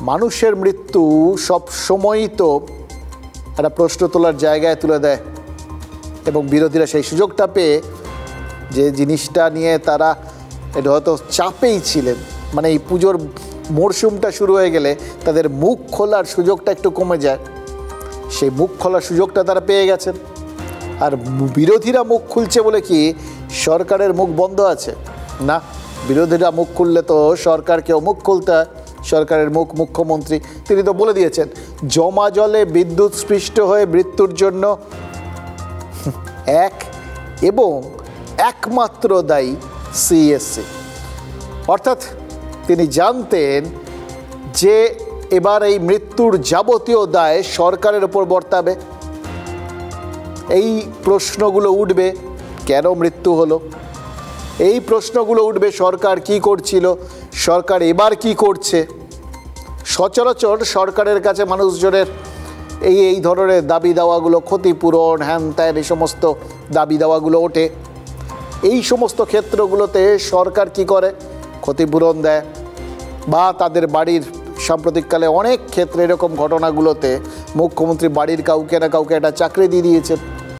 মানুষের মৃত্যু সব সময়ই তো একটা প্রশ্ন তোলার জায়গায় তুলে দেয়, এবং বিরোধীরা সেই সুযোগটা পেয়ে যে জিনিসটা নিয়ে তারা এটা হয়তো চাপেই ছিলেন, মানে এই পুজোর মরশুমটা শুরু হয়ে গেলে তাদের মুখ খোলার সুযোগটা একটু কমে যায়, সেই মুখ খোলার সুযোগটা তারা পেয়ে গেছেন। আর বিরোধীরা মুখ খুলছে বলে কি সরকারের মুখ বন্ধ আছে? না, বিরোধীরা মুখ খুললে তো সরকারকেও মুখ খুলতে হয়। সরকারের মুখ মুখ্যমন্ত্রী, তিনি তো বলে দিয়েছেন জমা জলে বিদ্যুৎ স্পৃষ্ট হয়ে মৃত্যুর জন্য এক এবং একমাত্র দায়ী সিএসসি। অর্থাৎ তিনি জানতেন যে এবার এই মৃত্যুর যাবতীয় দায় সরকারের ওপর বর্তাবে। এই প্রশ্নগুলো উঠবে, কেন মৃত্যু হলো, এই প্রশ্নগুলো উঠবে, সরকার কি করছিল, সরকার এবার কি করছে। সচরাচর সরকারের কাছে মানুষজনের এই ধরনের দাবি দাওয়াগুলো, ক্ষতিপূরণ, হ্যান ত্যান, এই সমস্ত দাবি দাওয়াগুলো ওঠে। এই সমস্ত ক্ষেত্রগুলোতে সরকার কি করে, ক্ষতিপূরণ দেয়, বা তাদের বাড়ির সাম্প্রতিককালে অনেক ক্ষেত্রে এরকম ঘটনাগুলোতে মুখ্যমন্ত্রী বাড়ির কাউকে না কাউকে একটা চাকরি দিয়ে দিয়েছেন।